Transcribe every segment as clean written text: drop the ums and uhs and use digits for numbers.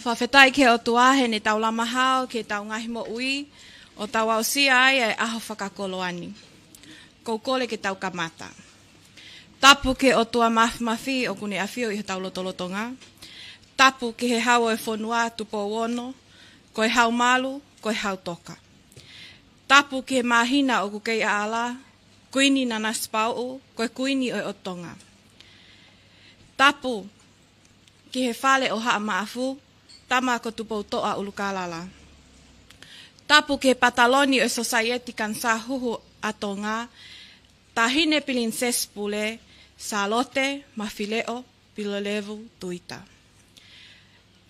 Whawhetai ke o tuahe ne tau lamahao ke tau ngahi mo ui o tau au sia ai e aho whakakoloani. Koukole ke tau kamata. Tapu ke o tua mafi o kune awhio i he tau lotolotonga. Tapu ke he hao e whonua tupo wono, ko e hau malu, ko e hau toka. Tapu ke he mahina o kukei a ala, kuini na naspau, ko e kuini o Tonga. Tapu ke he whale o haa maafu, tama ko tupo toa ulukalala. Tapu ke pataloni o society kan sa huhu a Tonga, tahine pilin sespule, salote, mafileo, pilolevu, tuita.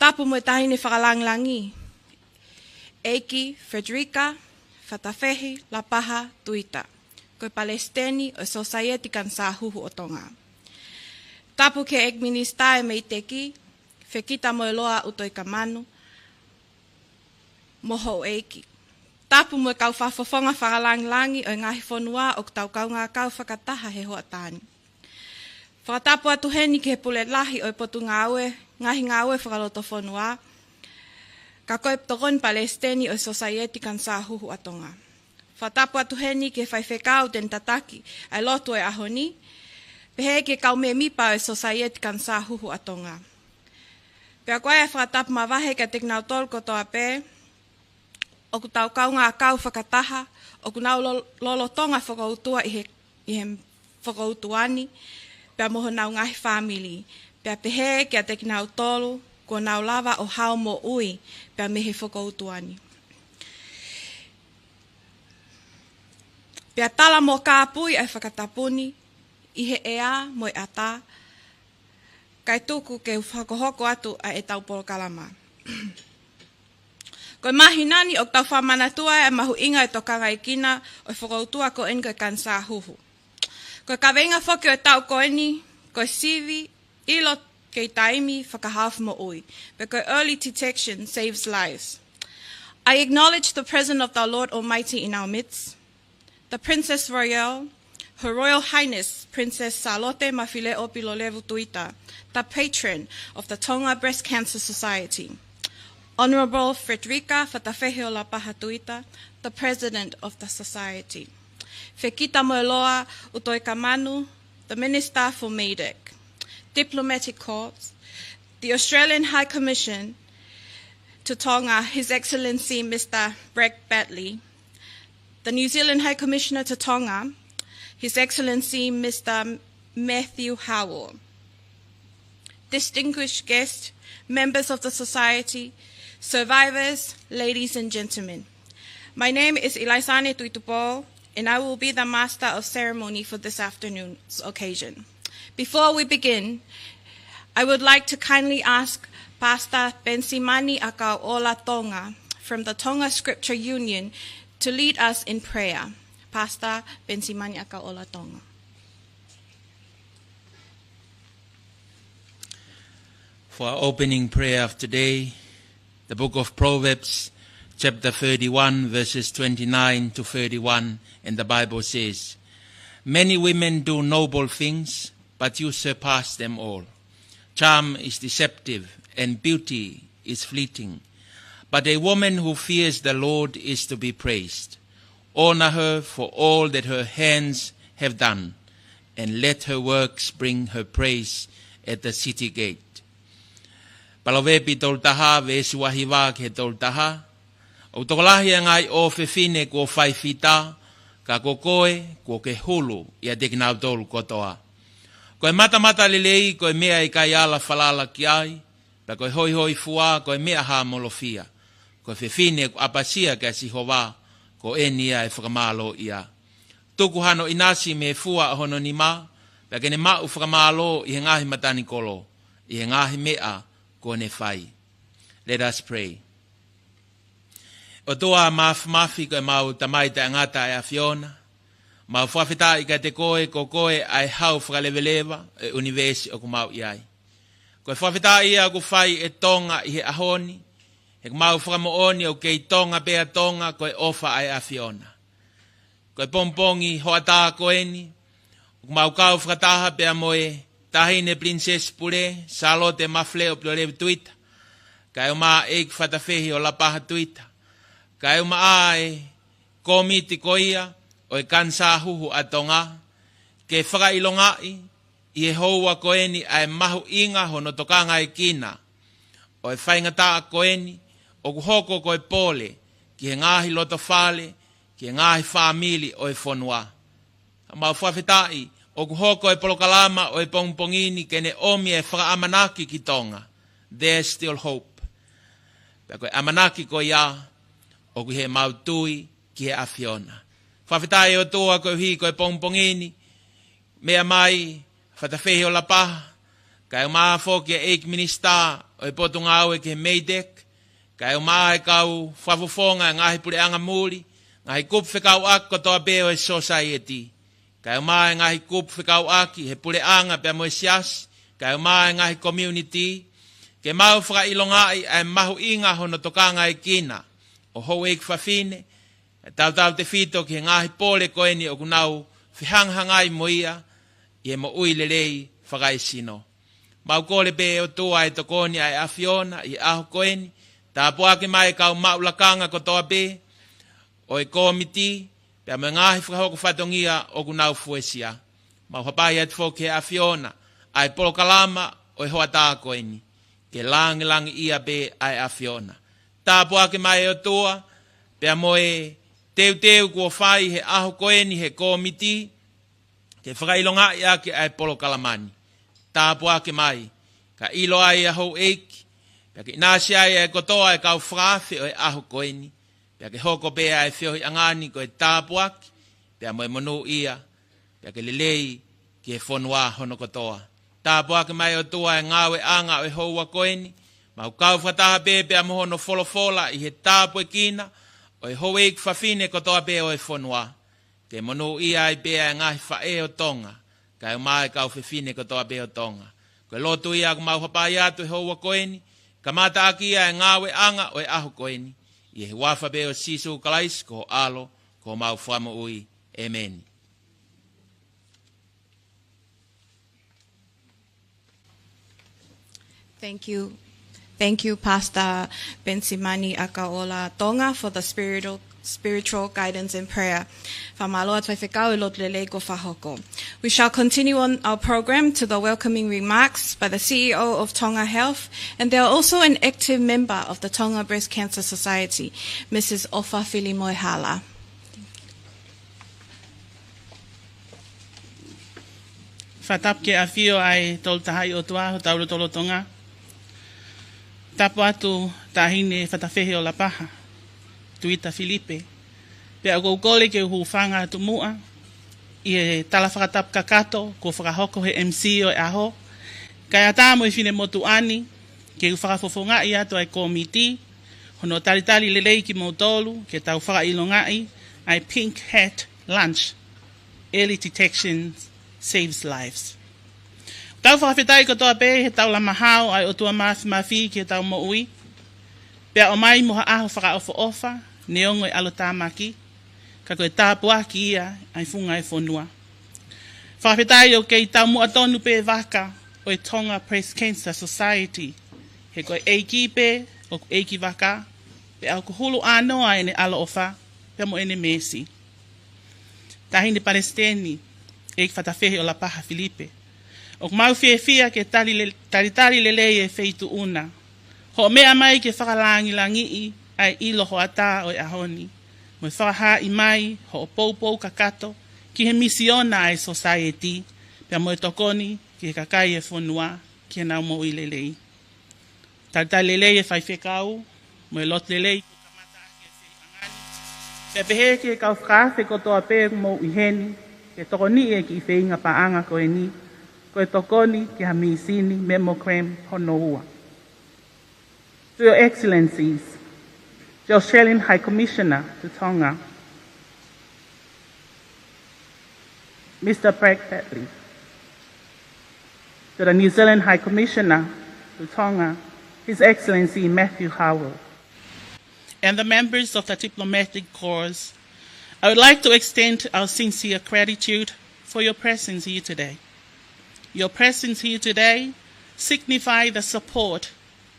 Tapu mo tahine whakalanglangi, Eiki, Frederica, Fatafehi, Lapaha, tuita. Koe Palestini o society kan sa huhu o Tonga. Tapu ke ek ministae mei teki, whekita mo loa utoi ka manu, moho eiki. Tapu mo kau whawhawhonga whakalanglangi o ngahi whonua o tau kaunga kau whakataha he hoa tāni. Whakatapu atu heni ke he pule lahi o potu ngaue, ngahi ngaue whakaloto whonua, ka koe ptoron Palestini o society kan sa huhu a Tonga. Whakatapu atu heni ke whaiwhekau den tataki ai lotu e ahoni, pehe ke kau me mipa o society kan sa huhu a Tonga. Pea koe e whakatapu mawahe ka teknau tolko toa pē, o ku tau kaunga kau whakataha, o ku nau lolo tonga whakautua i he whakautuani, pea moho nau ngahi whamili, pea pehe kia teknau tolu, ko nau lava o hao mo ui, pea mehe whakautuani. Pea tala mo kāpui ai whakatapuni, i he ea mo i ata, kai tuku ke whakohoko atu a e tau polokalama. Koe mahinani o tau whamanatua e mahu inga e tokanga i kina o whakautua ko enga kan sa huhu. Koe kawenga whoki o tau koeni, koe sivi, ilo kei taimi whakahawh mo ui, but koe early detection saves lives. I acknowledge the presence of the Lord Almighty in our midst, the Princess Royale, Her Royal Highness Princess Salote Mafileo Pilolevu Tuita, the patron of the Tonga Breast Cancer Society. Honorable Frederica Fatafehio Lapaha Tuita, the president of the society. Whekita Moeloa Utoi Kamanu, the Minister for MEDEC. Diplomatic Corps, the Australian High Commission to Tonga, His Excellency Mr. Brett Batley. The New Zealand High Commissioner to Tonga, His Excellency Mr. Matthew Howell. Distinguished guests, members of the society, survivors, ladies and gentlemen. My name is Ilaisane Tuitupo, and I will be the master of ceremony for this afternoon's occasion. Before we begin, I would like to kindly ask Pastor Pensimani Akaola Tonga from the Tonga Scripture Union to lead us in prayer. Pastor Pensimani Akaola Tonga. For our opening prayer of today, the book of Proverbs, chapter 31, verses 29 to 31, and the Bible says, "Many women do noble things, but you surpass them all. Charm is deceptive, and beauty is fleeting. But a woman who fears the Lord is to be praised. Honor her for all that her hands have done, and let her works bring her praise at the city gate." Palawepi toltaha vesuahiwa ke toltaha. O tokolahi ngai o fefine ko whaifita, ka kokoe ko ke hulu ia dekinau tolu kotoa. Koe mata lelei koe mea I kai ala falala ki ai, pa koe hoi fua koe mea ha molofia. Koe fefine ko apasia ke sihova, ko enia e whakamalo ia. Tuku hano inasi me fua hono ni ma, pa kene ma u whakamalo I he ngahi matani kolo, I he ngahi mea kone whai. Let us pray. O toa mafi koe mau tamaita ngata e a Fiona, mau whawhita I ka te koe ko koe ai hau whakalewelewa e universi o kumau iai. Koe whawhita ia ku whai e Tonga I he ahoni, he mau whakamooni o kei Tonga pea Tonga koe ofa ai a Fiona. Koe pompongi hoata koeni, o mau kau whakataha pea moe tahine Princess Pule, Salote Mafleo Pilolevu Tuita, Kai uma ek whatawhehi o la paha tuita. Kai uma ai komiti koia o e kansa huhu a Tonga. Ke whakailongai i e houa koeni ai mahu inga hono tokanga e kina. O e whaingata koeni o kuhoko ko e pole ki he ngahi loto whale, ki he ngahi whamili o e whonua. Mau whawhetai o kuhoko e polokalama o e pongpongini kene omi e whakaamanaki ki Tonga. There's still hope. Pako e amanaki ko ia o ku he mautui ki he awhiona. Whawhetai o toa ko hi ko e pongpongini mea mai whatawhehi o la paha. Kai umaa whoki e eik minista o e potunga au e ki he meidek. Kai umaa e kau whawufonga e ngahi pure anga muri. Ngahi kup whekau aki ko toa beo e society. Kai umaa e ngahi kup whekau aki he pure anga pia mo e siasi. Kai umaa e ngahi community. Ke mau whakailongai e mahu inga hono tokanga e kina. O hou eik whawhine. E tau te whito ki he ngahi pole koeni o kunau whihanghangai mo ia. I e mo ui lelei whakai sino. Mau kore pe o toa e tokoni ai awhiona i aho koeni. Tā puake mai kau maulakanga ko toa pe. O e komiti. Pea me ngahi whakahoko whatongia o kunau fuesia. Mau hapai at whoke e awhiona. Ai polokalama o e hoa tā koeni. Ke langi ia pe ai awhiona. Tā puake mai o toa. Pea mo e teu kua whai he aho koeni he komiti. Ke whakailonga ia ke ai polokalamani. Tā puake mai. Ka ilo ai a hou eiki. Pea ke nasi ai e kotoa e kau whawhi o e aho koeni. Pea ke hoko pea e whiohi angani ko e tā puake. Pea mo e monu ia. Pea ke lelei ki e whonua hono kotoa. Tā puake mai o tua e ngawe anga o e houa koeni. Mau kau whataha pea mo hono wholofola i he tāpue kina. O e hou eiki whawhine kotoa pea o e whonua. Ke monu ia ai pea e ngahi whae o Tonga. Kai umai kau whiwhine kotoa pea o Tonga. Koe lotu ia ku mau hapai atu e houa koeni. Ka mata aki ia e ngawe anga o e aho koeni. I he wafa pea o sisu kalais ko alo ko mau whamo ui. Amen. Thank you. Thank you, Pastor Bensimani Akaola Tonga, for the spiritual guidance and prayer. We shall continue on our program to the welcoming remarks by the CEO of Tonga Health, and they are also an active member of the Tonga Breast Cancer Society, Mrs. Ofa Filimoihala. Whatap ke awhio ai tol tahai o tua, ho tauro tolo Tonga. Tapu atu tahine whatawhehi o la paha. Tuita Filipe. Pea koukole ke uhu whanga atu mua. I e tala whakatap kakato, ko whakahoko he MC o e aho. Kai atamo i whine motu ani, ke u whakafofonga i atu ai komiti. Hono taritari lelei ki mautolu, ke tau whakailongai ai Pink Hat Lunch. Early detection saves lives. Tau whakawhetai ko toa pe, he tau la mahao ai o tua mafi ki he tau mo ui. Pea o mai moha aho whakaofo ofa, neongo e alo tāmaki, ka koe tāpua ki ia ai funga e whonua. Whakawhetai o kei tau mua tonu pe waka o e Tonga Breast Cancer Society. He koe eiki pe, o eiki waka, pe au kuhulu anoa ene alo ofa, pe mo ene mesi. Tahine Palestini, eik whatawhehi o la paha Filipe. O mau fia ke taritari lelei e feitu una. Ho mea mai ke whakalangi I ai ilo ho ata o e ahoni. Mo e whakaha I mai ho o poupou kakato ki he misiona ai society. Pea mo e tokoni ki he kakai e whonua ki he nau mo I lelei. Taritari lelei e whai whekau. Mo e lot lelei ko kamata ake e whei angani. Pea pehe ki e kau whakawhi kotoa pe mo I heni. Ke tokoni e ki I wheinga paanga ko e ni. Koe tokoni ki ha misini Mammogram hono ua. To your excellencies, the Australian High Commissioner to Tonga, Mr. Bragg Batley, to the New Zealand High Commissioner to Tonga, His Excellency Matthew Howell, and the members of the diplomatic corps, I would like to extend our sincere gratitude for your presence here today. Your presence here today signifies the support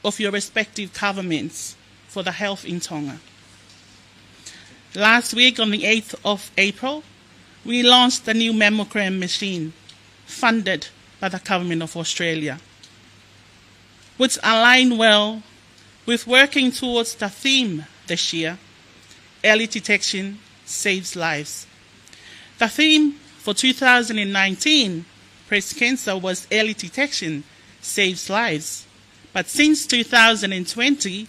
of your respective governments for the health in Tonga. Last week, on the 8th of April, we launched the new Mammogram machine funded by the Government of Australia, which align well with working towards the theme this year, early detection saves lives. The theme for 2019 breast cancer was early detection saves lives, but since 2020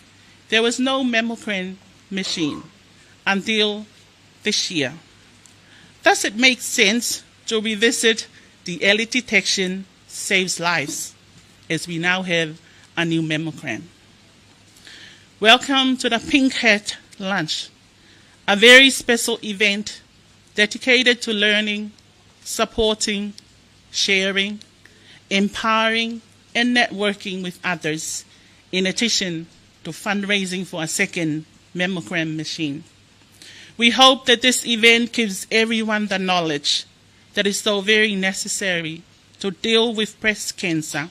there was no mammogram machine until this year. Thus it makes sense to revisit the early detection saves lives, as we now have a new mammogram. Welcome to the Pink Hat Lunch, a very special event dedicated to learning, supporting, sharing, empowering, and networking with others, in addition to fundraising for a second mammogram machine. We hope that this event gives everyone the knowledge that is so very necessary to deal with breast cancer,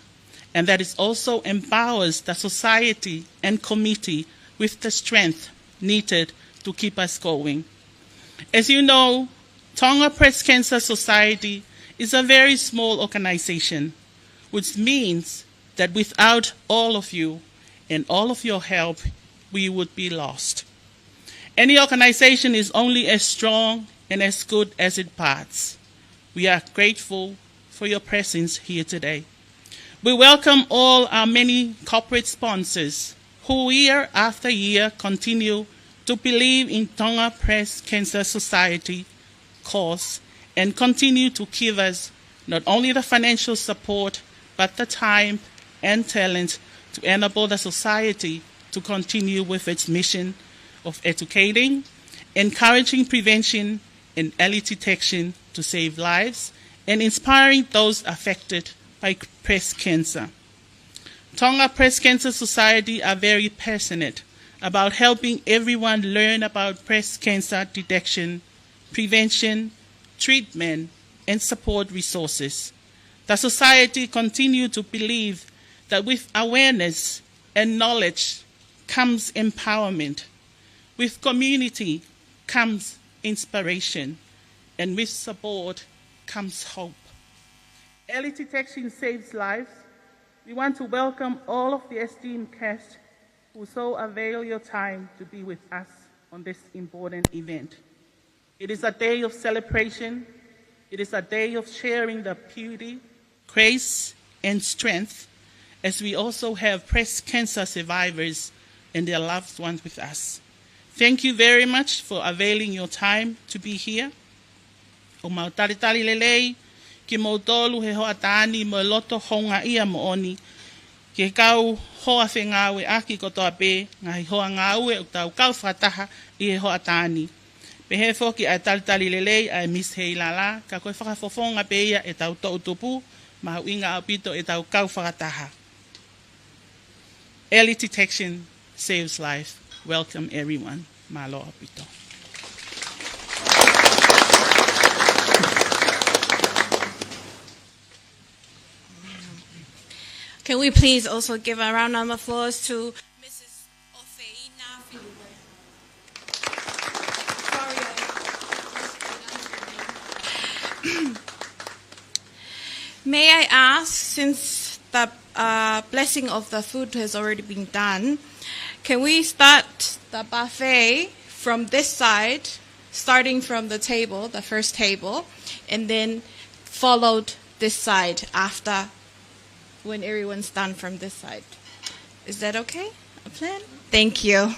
and that it also empowers the society and community with the strength needed to keep us going. As you know, Tonga Breast Cancer Society is a very small organization, which means that without all of you and all of your help, we would be lost. Any organization is only as strong and as good as its parts. We are grateful for your presence here today. We welcome all our many corporate sponsors who year after year continue to believe in Tonga Breast Cancer Society cause and continue to give us not only the financial support but the time and talent to enable the society to continue with its mission of educating, encouraging prevention and early detection to save lives, and inspiring those affected by breast cancer. Tonga Breast Cancer Society are very passionate about helping everyone learn about breast cancer detection, prevention, treatment, and support resources. The Society continues to believe that with awareness and knowledge comes empowerment, with community comes inspiration, and with support comes hope. Early detection saves lives. We want to welcome all of the esteemed guests who so avail your time to be with us on this important event. It is a day of celebration. It is a day of sharing the beauty, grace, and strength, as we also have breast cancer survivors and their loved ones with us. Thank you very much for availing your time to be here. O mau taritari lelei, ki mau tolu he hoa tāni mo loto honga ia mo oni, ke kau hoa whengawe aki kotoa pē, ngahi hoa ngāue o tau kau whataha I he hoa tāni. Pehe whoki a taritari lelei a Miss Heilala, ka koe whakafofonga pē ia e tau tau tupu, mahu inga au pito e tau kau whakataha. Early detection saves life. Welcome everyone. Malo apito. Can we please also give a round of applause to Mrs. Ofeina? May I ask, since the blessing of the food has already been done, can we start the buffet from this side, starting from the table, the first table, and then followed this side after when everyone's done from this side? Is that okay? A plan? Thank you.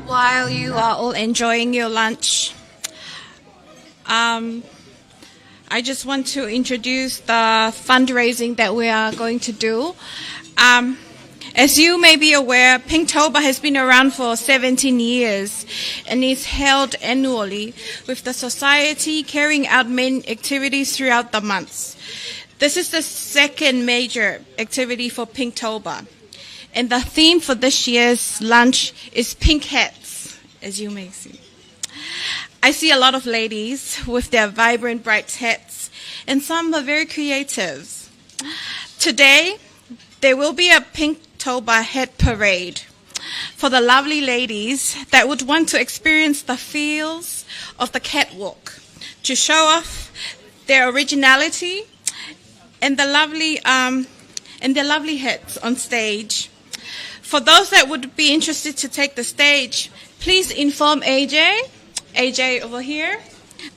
While you are all enjoying your lunch, I just want to introduce the fundraising that we are going to do. As you may be aware, PinkTober has been around for 17 years and is held annually, with the society carrying out main activities throughout the months. This is the second major activity for PinkTober, and the theme for this year's lunch is pink hats, as you may see. I see a lot of ladies with their vibrant, bright hats, and some are very creative. Today, there will be a PinkTober hat parade for the lovely ladies that would want to experience the feels of the catwalk, to show off their originality and their lovely hats on stage. For those that would be interested to take the stage, please inform AJ over here,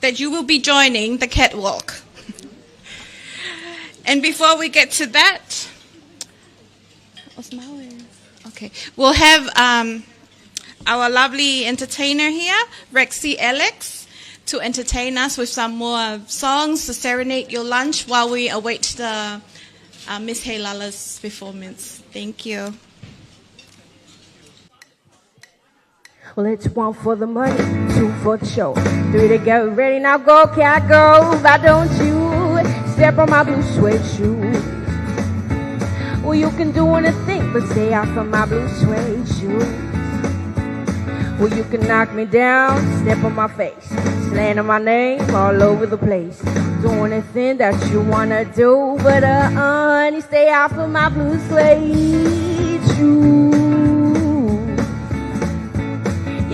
that you will be joining the catwalk. And before we get to that, okay, we'll have our lovely entertainer here, Rexy Alex, to entertain us with some more songs to serenade your lunch while we await the Miss Heilala's performance. Thank you. Well, it's 1 for the money, 2 for the show, 3 to get ready. Now go, cat, go. Why don't you step on my blue suede shoe? Well, you can do anything but stay out from my blue suede shoe. Well, you can knock me down, step on my face, slander my name all over the place. Do anything that you wanna do, but honey, stay out from my blue suede shoe.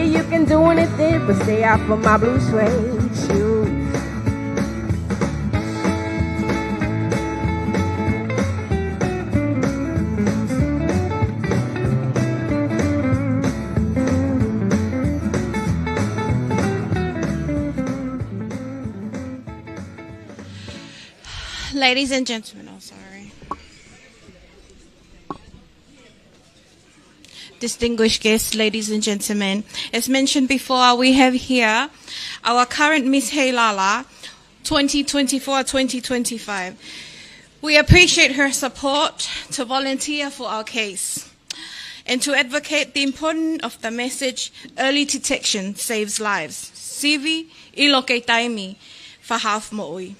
You can do anything but stay out from my blue suede shoes. Ladies and gentlemen, distinguished guests, ladies and gentlemen, as mentioned before, we have here our current Miss Heilala 2024-2025. We appreciate her support to volunteer for our case and to advocate the importance of the message, early detection saves lives. Sivi ilo kei taimi whahaf mo'ui.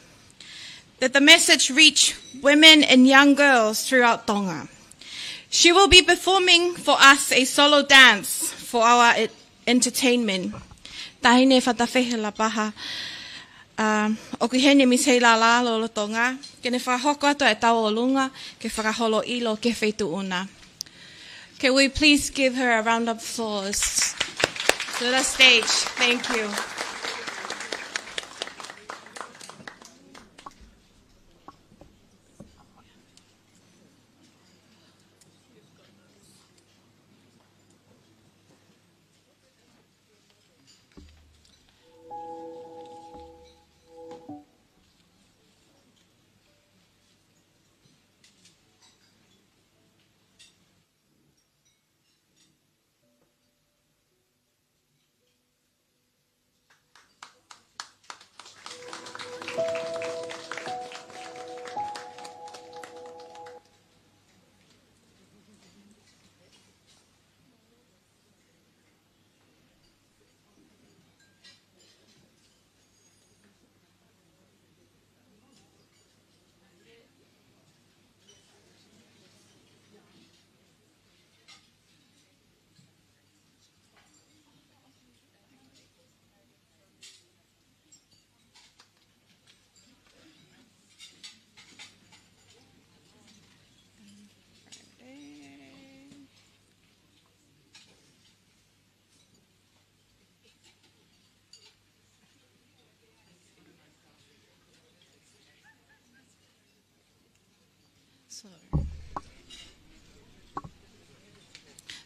That the message reach women and young girls throughout Tonga. She will be performing for us a solo dance for our entertainment. Tahine whatawhehela paha. O ki hene Miss Heilala lolo Tonga. Kene whahoko ato e tau o lunga. Ke whakaholo ilo ke whaitu una. Can we please give her a round of applause to the stage? Thank you.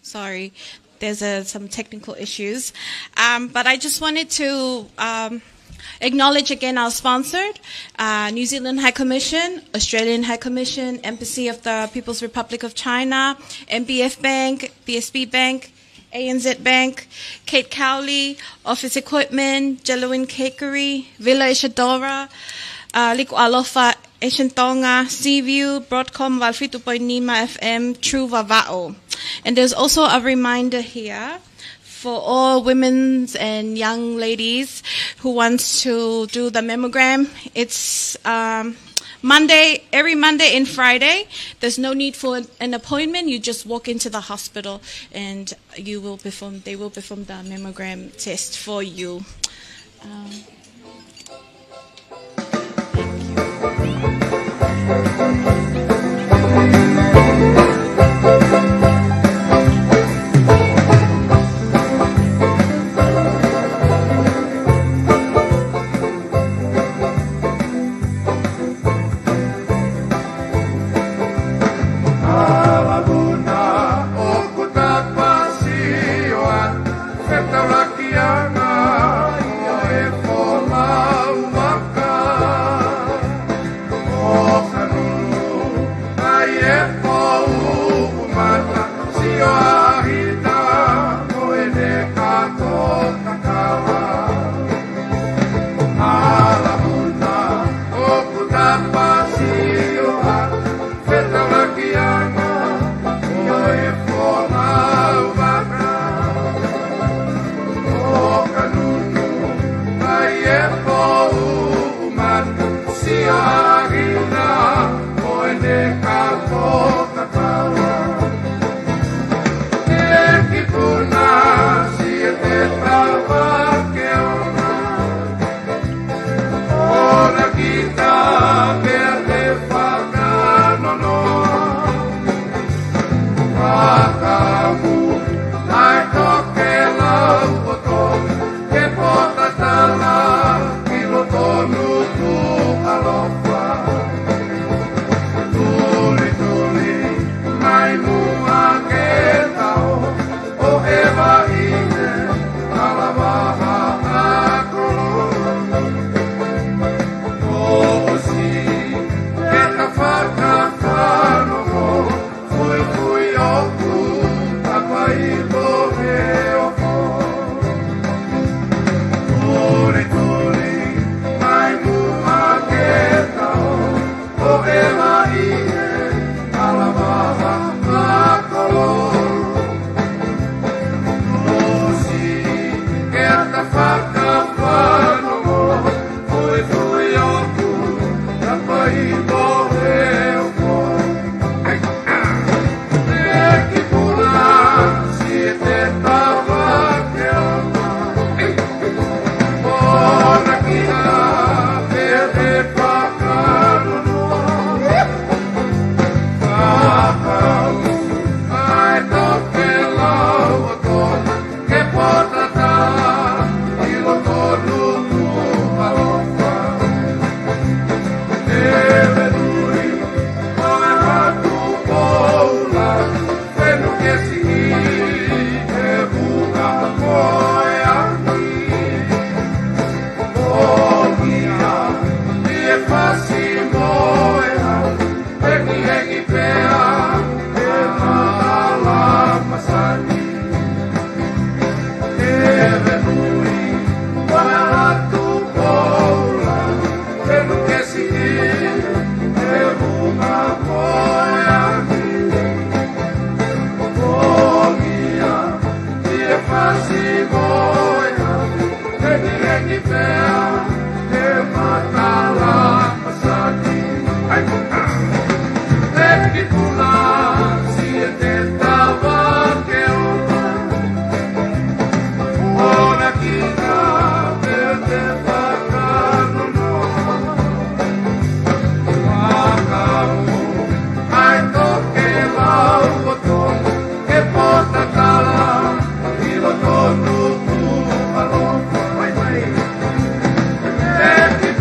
Sorry, there's some technical issues. But I just wanted to acknowledge again our sponsored, New Zealand High Commission, Australian High Commission, Embassy of the People's Republic of China, MBF Bank, BSB Bank, ANZ Bank, Kate Cowley, Office Equipment, Jelowin Cakery, Villa Ishadora, Liku Alofa, Asian Tonga, Seaview, Broadcom, Valfitu Poinima FM, True Vava'o. And there's also a reminder here for all women and young ladies who wants to do the mammogram. It's every Monday and Friday. There's no need for an appointment. You just walk into the hospital and they will perform the mammogram test for you.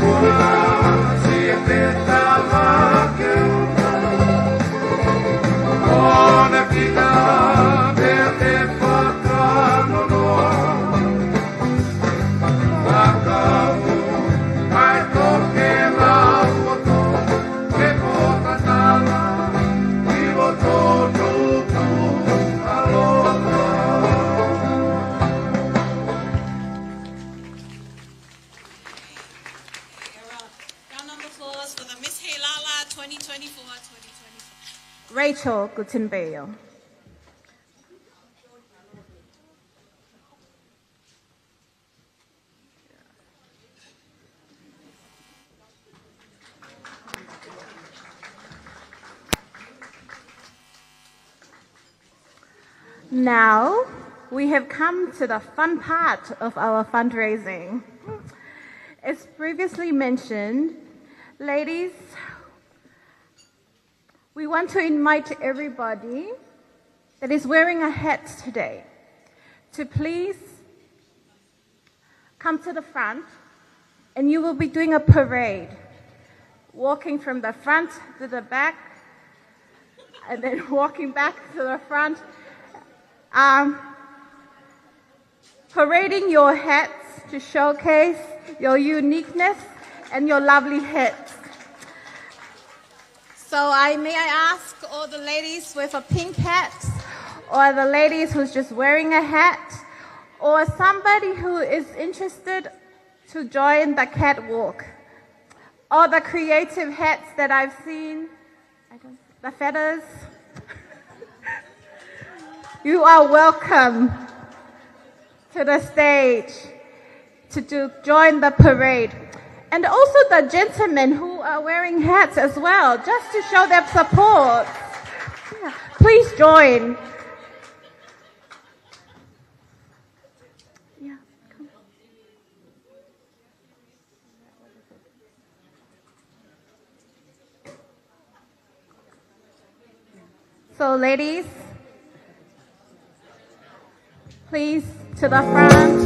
Paula. Rachel Gutenberg. Now, we have come to the fun part of our fundraising. As previously mentioned, ladies, we want to invite everybody that is wearing a hat today to please come to the front, and you will be doing a parade, walking from the front to the back, and then walking back to the front, parading your hats to showcase your uniqueness and your lovely hats. So may I ask all the ladies with a pink hat, or the ladies who's just wearing a hat, or somebody who is interested to join the catwalk, all the creative hats that I've seen, the feathers. You are welcome to the stage to join the parade. And also the gentlemen who are wearing hats as well, just to show their support. Yeah. Please join. Yeah, come. So ladies, please to the front.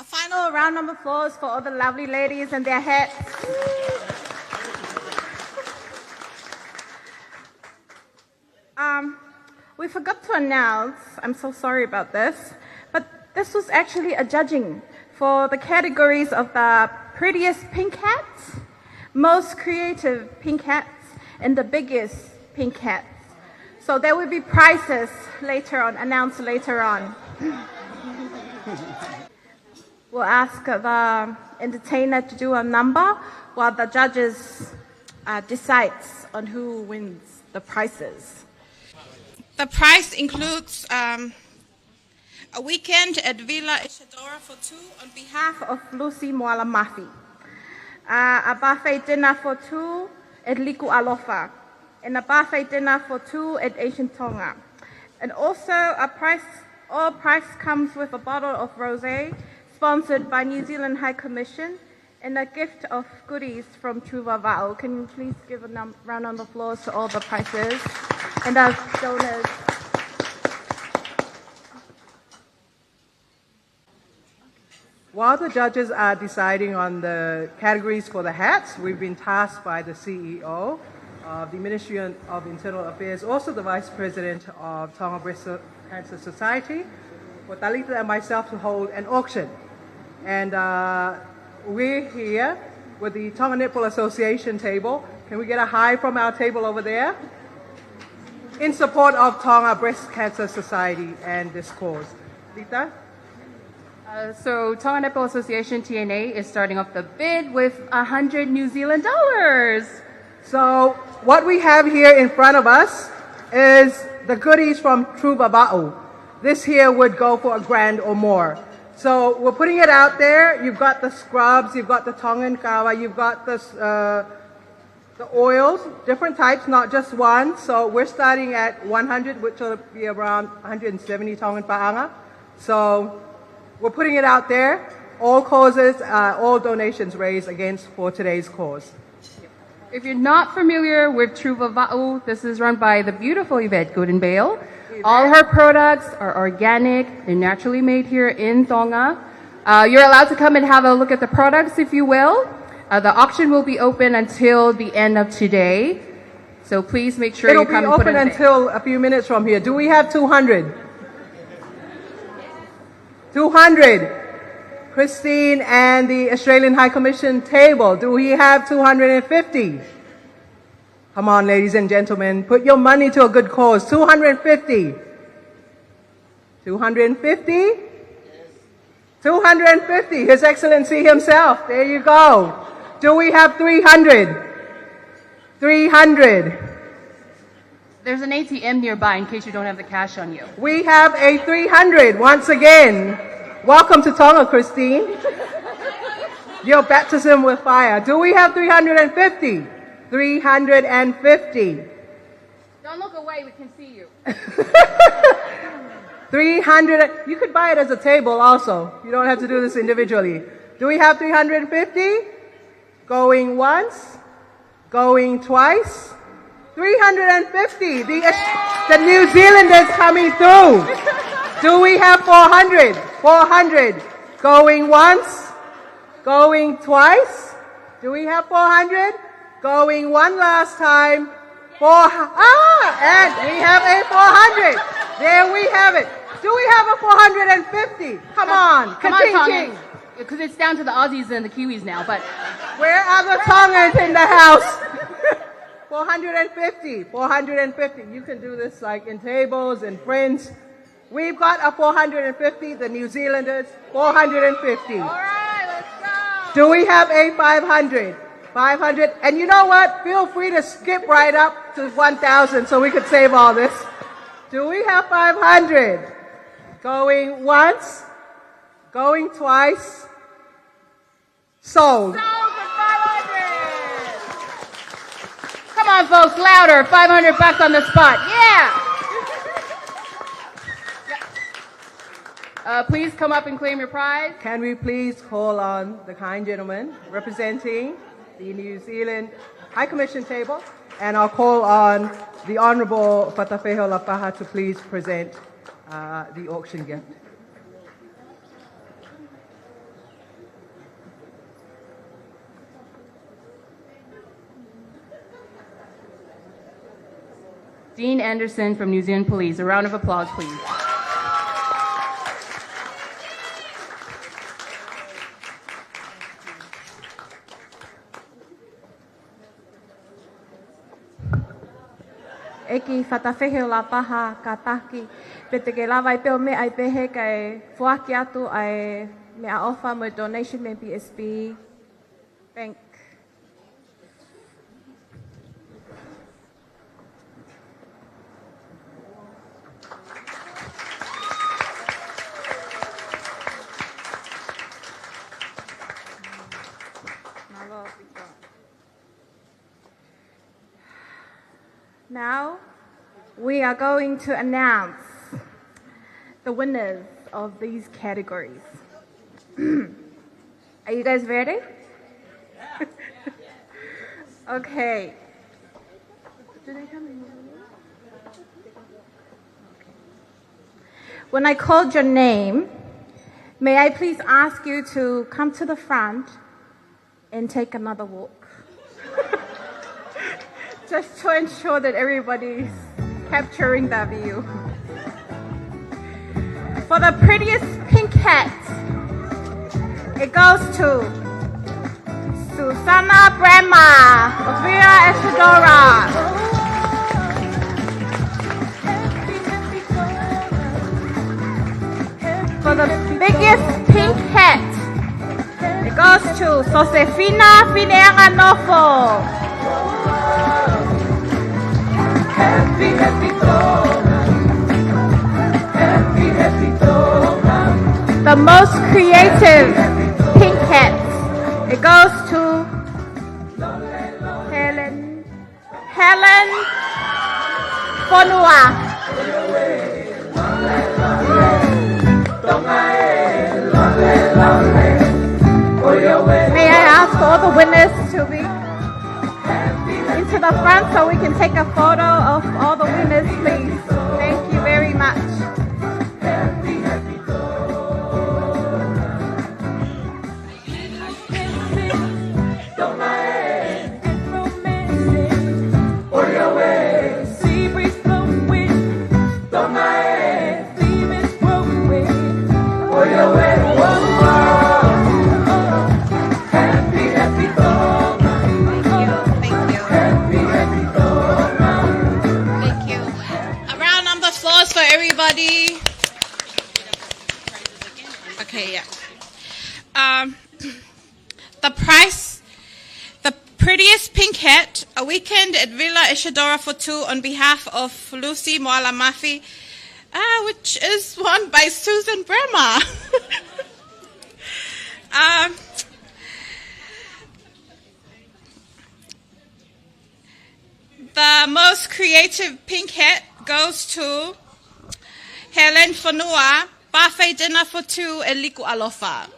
A final round of applause for all the lovely ladies and their hats. We forgot to announce, I'm so sorry about this, but this was actually a judging for the categories of the prettiest pink hats, most creative pink hats, and the biggest pink hats. So there will be prizes later on, announced later on. We'll ask the entertainer to do a number while the judges decides on who wins the prizes. The prize includes a weekend at Villa Isadora for two on behalf Of Lucy Moala Mafi. A buffet dinner for two at Liku Alofa. And a buffet dinner for two at Asian Tonga. And also all price comes with a bottle of rosé sponsored by New Zealand High Commission and a gift of goodies from Truva Va'o. Can you please give a round of applause to all the prizes and our donors? While the judges are deciding on the categories for the hats, we've been tasked by the CEO of the Ministry of Internal Affairs, also the Vice President of Tonga Breast Cancer Society, for Talita and myself to hold an auction. And we're here with the Tonga Netball Association table. Can we get a hi from our table over there? In support of Tonga Breast Cancer Society and this cause. Lita? So Tonga Netball Association, TNA, is starting off the bid with 100 New Zealand dollars. So what we have here in front of us is the goodies from Truva Va'o. This here would go for $1,000 or more. So we're putting it out there. You've got the scrubs, you've got the Tongan kawa, you've got the oils, different types, not just one. So we're starting at 100, which will be around 170 Tongan pa'anga. So we're putting it out there. All causes, all donations raised for today's cause. If you're not familiar with Truva Va'o, this is run by the beautiful Yvette Goodenbale. All her products are organic. They're naturally made here in Tonga. You're allowed to come and have a look at the products if you will. The auction will be open until the end of today. So please make sure you come and put it in. It'll be open until a few minutes from here. Do we have 200? 200. Christine and the Australian High Commission table. Do we have 250? Come on, ladies and gentlemen. Put your money to a good cause. 250. 250? 250. His Excellency himself. There you go. Do we have 300? 300. There's an ATM nearby in case you don't have the cash on you. We have a 300 once again. Welcome to Tonga, Christine. Your baptism with fire. Do we have 350? 350. Don't look away, we can see you. 300. You could buy it as a table also. You don't have to do this individually. Do we have 350? Going once? Going twice? 350. The New Zealanders coming through. Do we have 400? 400. Going once? Going twice? Do we have 400? Going one last time? And we have a 400. There we have it. Do we have a 450? Come on. Come on, Tongan. Because it's down to the Aussies and the Kiwis now, but... Where are the Tongans in the house? 450. 450. You can do this like in tables and friends. We've got a 450. The New Zealanders, 450. All right, let's go. Do we have a 500? 500. And you know what? Feel free to skip right up to 1,000 so we could save all this. Do we have 500? Going once? Going twice? Sold. Sold for 500. Come on, folks, louder. $500 on the spot. Yeah. Please come up and claim your prize. Can we please call on the kind gentleman representing the New Zealand High Commission table, and I'll call on the Honourable Vaiola Paha to please present the auction gift. Dean Anderson from New Zealand Police. A round of applause, please. Eki whatawhewheo la paha ka taki. Pete ke lawa I peo me ai pehe kai fuaki atu ai me a ofa mo donation me BSB Bank. Now, we are going to announce the winners of these categories. Are you guys ready? Okay. Do they come in? When I called your name, may I please ask you to come to the front and take another walk? Just to ensure that everybody's capturing that view. For the prettiest pink hat, it goes to Susana Brema of Villa Esadora. For the biggest pink hat, it goes to Josefina Fineanganofo. Happy, happy Tonga. Happy, happy Tonga. The most creative pink hat, it goes to Helen Fonua. May I ask all the winners to be into the front so we can take a photo of all the winners, please. Thank you very much. Okay, yeah. The price, the prettiest pink hat, a weekend at Villa Isadora for two on behalf of Lucy Moala Mafi, which is won by Susan Bremer. The most creative pink hat goes to Helen Fonua, buffet dinner for two at Liku Alofa.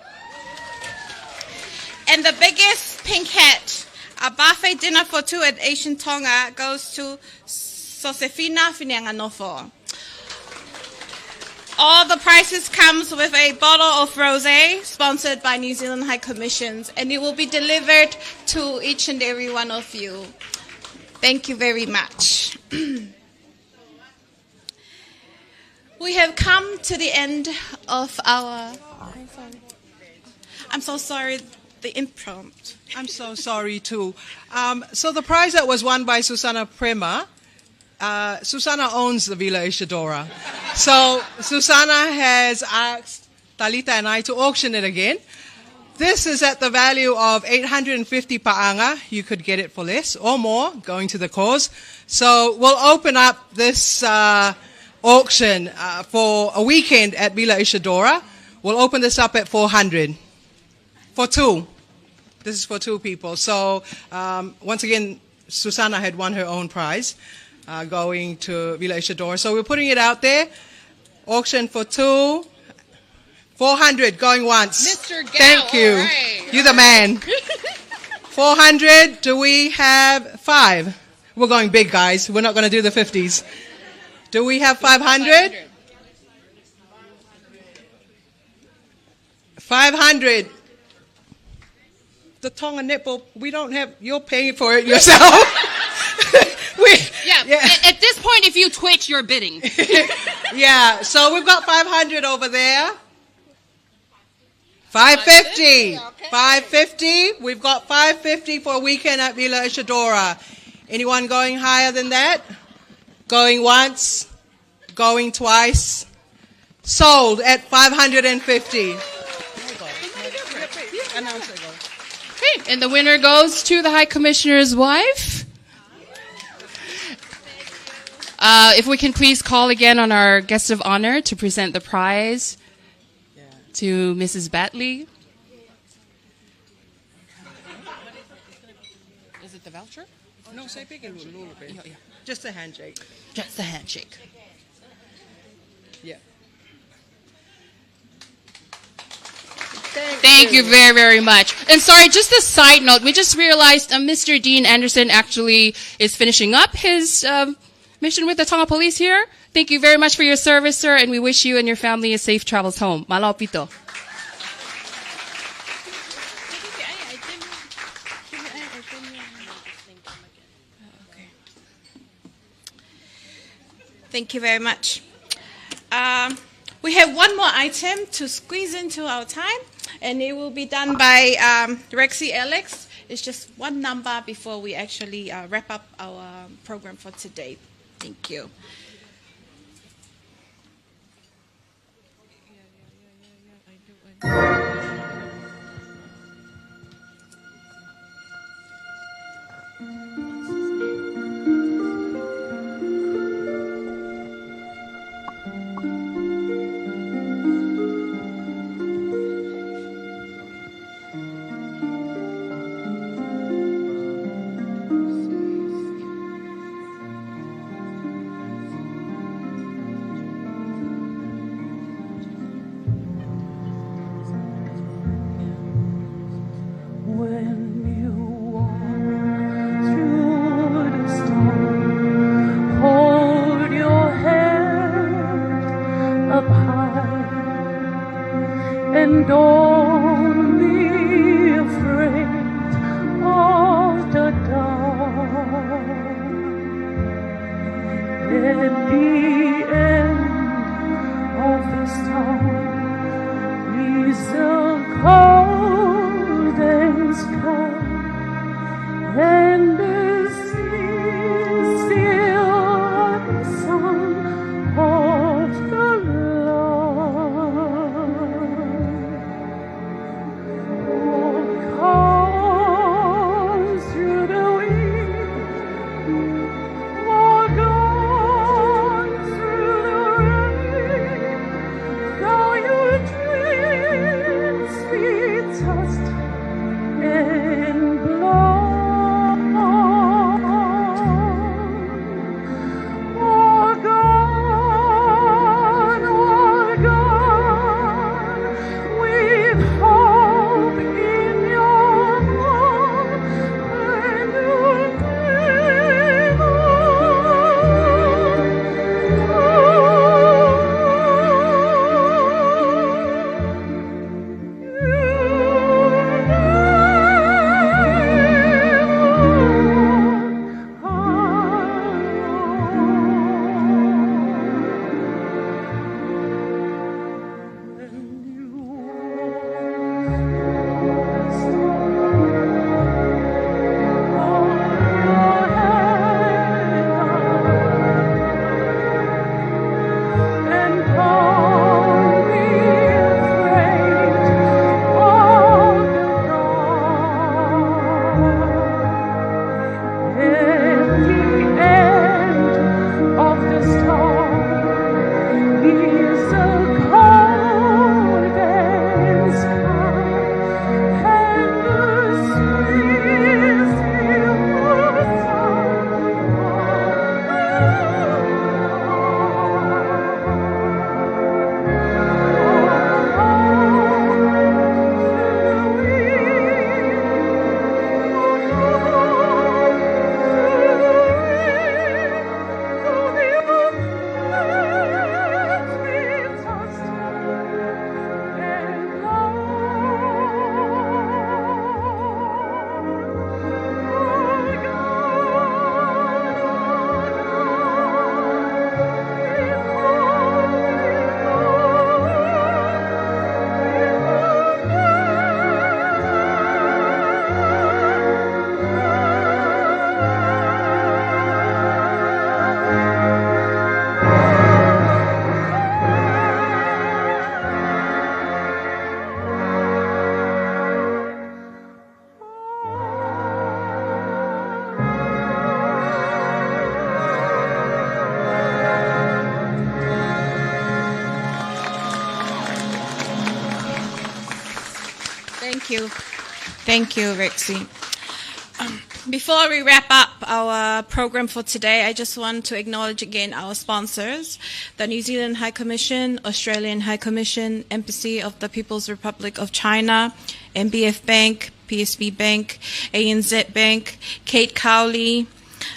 And the biggest pink hat, a buffet dinner for two at Asian Tonga, goes to Josefina Fineanganofo. All the prizes comes with a bottle of rosé sponsored by New Zealand High Commissions, and it will be delivered to each and every one of you. Thank you very much. We have come to the end of our... I'm so sorry, the impromptu. I'm so sorry too. So the prize that was won by Susana Prema, Susana owns the Villa Isadora. So Susana has asked Talita and I to auction it again. This is at the value of 850 pa'anga. You could get it for less or more, going to the cause. So we'll open up this auction for a weekend at Villa Isadora. We'll open this up at 400 for two. This is for two people. So once again, Susana had won her own prize going to Villa Isadora. So we're putting it out there. Auction for two. 400 going once. Mr. Gao, thank you. all right. You're the man. 400. Do we have 5? We're going big, guys. We're not going to do the 50s. Do we have 500? 500. The Tonga nipple, we don't have, you're paying for it yourself. Yeah, At this point, if you twitch, you're bidding. Yeah, so we've got 500 over there. 550. 550. We've got 550 for a weekend at Villa Isadora. Anyone going higher than that? Going once? Going twice? Sold at 550. Okay, and the winner goes to the High Commissioner's wife. If we can please call again on our guest of honor to present the prize to Mrs. Batley. Is it the voucher? No, say big a little bit. Just a handshake. Just a handshake. Yeah. Thank you very, very much. And sorry, just a side note, we just realized Mr. Dean Anderson actually is finishing up his mission with the Tonga Police here. Thank you very much for your service, sir, and we wish you and your family a safe travels home. Malao pito. Thank you very much. We have one more item to squeeze into our time, and it will be done by Rexy Alex. It's just one number before we actually wrap up our program for today. Thank you. And don't be afraid of the dark. At the end of this tunnel is a golden sky, and the sea still the sun of the Thank you. Thank you, Rexy. Before we wrap up our program for today, I just want to acknowledge again our sponsors, the New Zealand High Commission, Australian High Commission, Embassy of the People's Republic of China, MBF Bank, PSB Bank, ANZ Bank, Kate Cowley,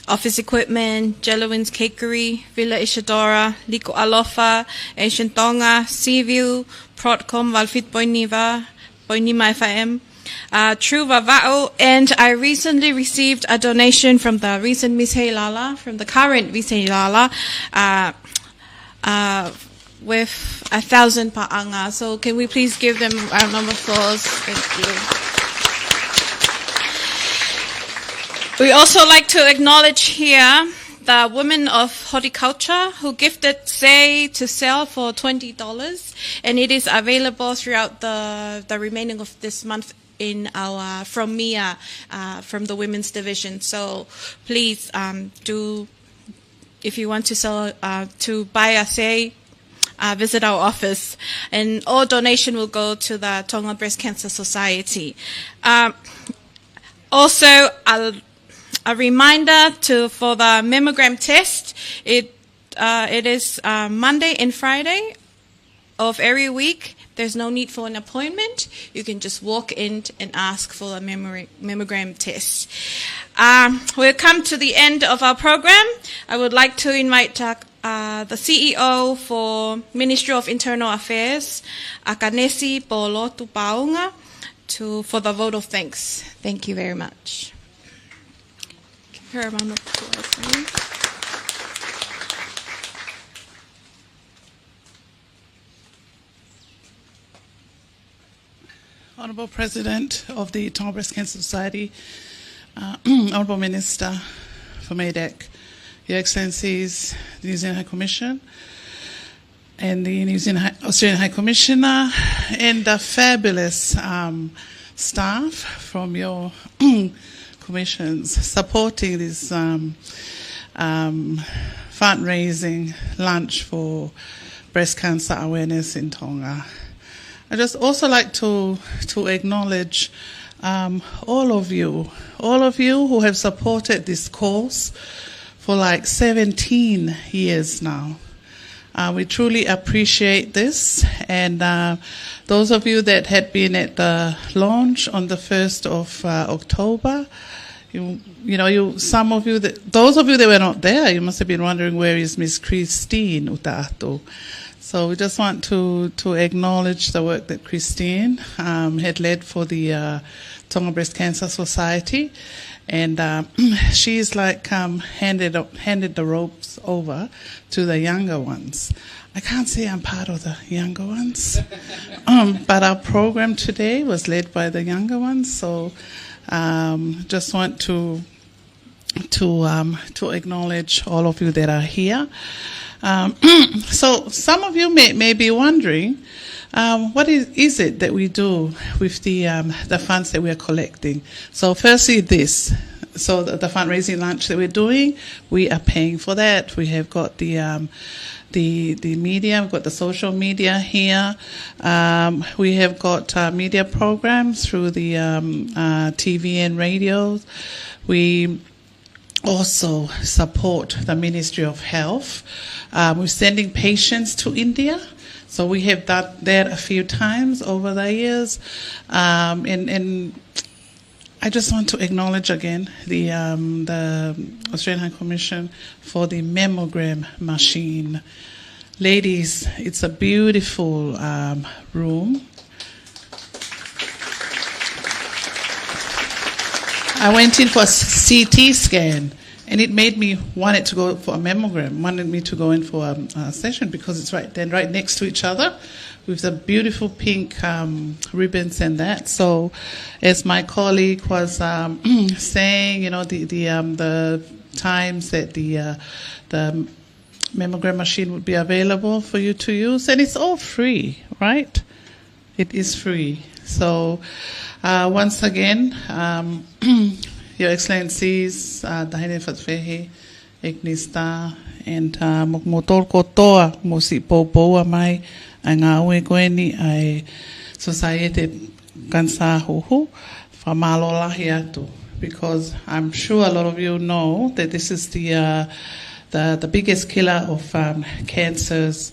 Office Equipment, Jelowin's Cakery, Villa Isadora, Liko Alofa, Asian Tonga, Seaview, Protcom, Valfit Boinima FM, True Vava'o, and I recently received a donation from the recent Miss Heilala, from the current Miss Heilala, with 1,000 pa'anga. So can we please give them a round of applause? Thank you. We also like to acknowledge here the women of horticulture who gifted Say to sell for $20, and it is available throughout the remaining of this month in our from Mia, from the women's division. So please do, if you want to sell to buy a Say, visit our office, and all donation will go to the Tonga Breast Cancer Society. Also, a reminder for the mammogram test. It is Monday and Friday of every week. There's no need for an appointment. You can just walk in and ask for a mammogram test. We'll come to the end of our program. I would like to invite the CEO for Ministry of Internal Affairs, Akanesi Paula Tupaunga, for the vote of thanks. Thank you very much. Give her a round of applause, please. Honourable President of the Tonga Breast Cancer Society, Honourable Minister for MADEC, Your Excellencies, the New Zealand High Commission, and the Australian High Commissioner, and the fabulous staff from your commissions supporting this fundraising lunch for breast cancer awareness in Tonga. I just also like to acknowledge all of you who have supported this cause for like 17 years now. We truly appreciate this, and those of you that had been at the launch on the 1st of October, some of you those of you that were not there, you must have been wondering, where is Miss Christine Uta'ato? So we just want to acknowledge the work that Christine had led for the Tonga Breast Cancer Society, and she's like handed the ropes over to the younger ones. I can't say I'm part of the younger ones, but our program today was led by the younger ones. So just want to acknowledge all of you that are here. So some of you may be wondering, what is it that we do with the funds that we are collecting? So firstly, this. So the fundraising lunch that we're doing, we are paying for that. We have got the media, we've got the social media here. We have got media programs through the TV and radios. We also support the Ministry of Health. We're sending patients to India. So we have done that a few times over the years. And I just want to acknowledge again the Australian High Commission for the mammogram machine. Ladies, it's a beautiful room. I went in for a CT scan, and it made me wanted to go for a mammogram, wanted me to go in for a session, because it's right next to each other with the beautiful pink ribbons and that. So as my colleague was saying, the times that the mammogram machine would be available for you to use, and it's all free, right? It is free. So once again, Your Excellencies, Dahine Fatfehe, Ignista, and Mokmotor Kotoa, Mosi Popoa Mai, and Awe Gweni, I Society kansa huhu whamalola atu, because I'm sure a lot of you know that this is the biggest killer of cancers.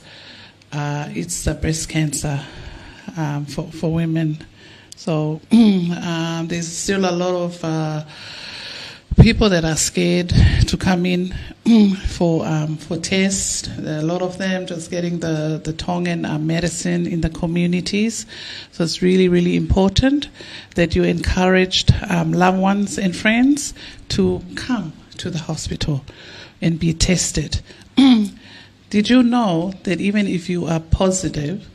It's the breast cancer for women. So there's still a lot of people that are scared to come in for tests. A lot of them just getting the Tongan medicine in the communities. So it's really, really important that you encouraged loved ones and friends to come to the hospital and be tested. Did you know that even if you are positive,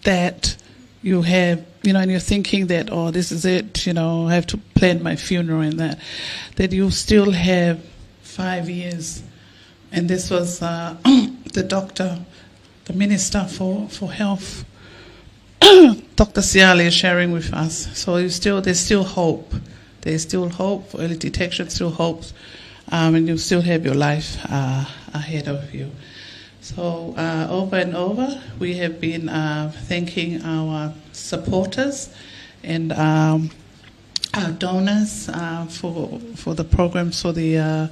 that you have, and you're thinking that, oh, this is it, I have to plan my funeral and that you still have 5 years. And this was the doctor, the Minister for Health, Dr. Siale, is sharing with us. So there's still hope. There's still hope for early detection, still hope, and you still have your life ahead of you. So over and over, we have been thanking our supporters and our donors for the programs for the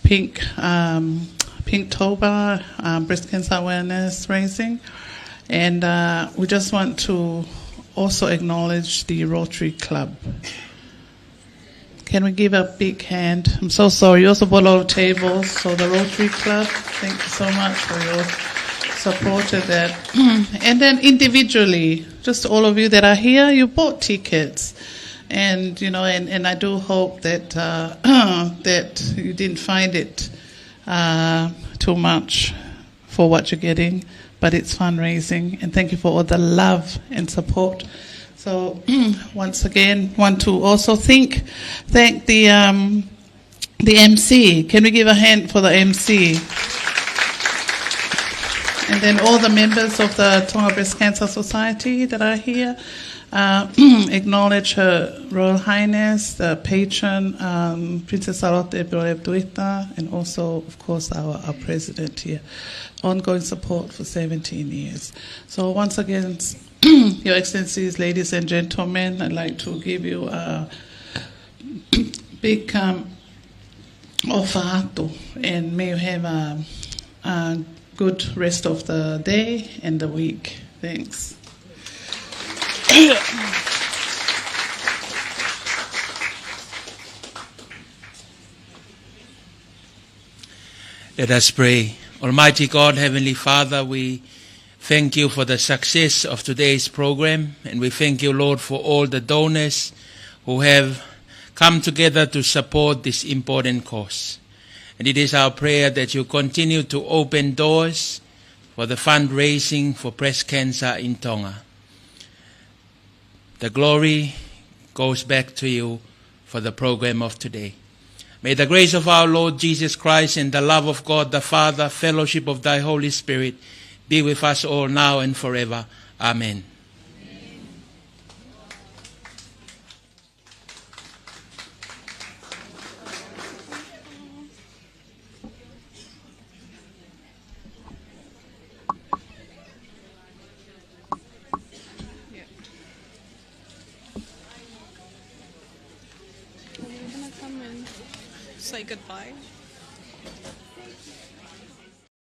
PinkTober breast cancer awareness raising. And we just want to also acknowledge the Rotary Club. Can we give a big hand? I'm so sorry. You also bought a lot of tables. So the Rotary Club, thank you so much for your support of that. And then individually, just all of you that are here, you bought tickets. And, and I do hope that that you didn't find it too much for what you're getting, but it's fundraising. And thank you for all the love and support. So once again, want to also thank the MC. Can we give a hand for the MC? And then all the members of the Tonga Breast Cancer Society that are here. Acknowledge Her Royal Highness, the patron, Princess Sarote Duita, and also, of course, our president here. Ongoing support for 17 years. So once again, Your Excellencies, ladies and gentlemen, I'd like to give you a big ofa'atu, and may you have a good rest of the day and the week. Thanks. Let us pray. Almighty God, Heavenly Father, we thank you for the success of today's program, and we thank you, Lord, for all the donors who have come together to support this important cause. And it is our prayer that you continue to open doors for the fundraising for breast cancer in Tonga. The glory goes back to you for the program of today. May the grace of our Lord Jesus Christ and the love of God the Father, fellowship of thy Holy Spirit, be with us all now and forever. Amen. Say goodbye.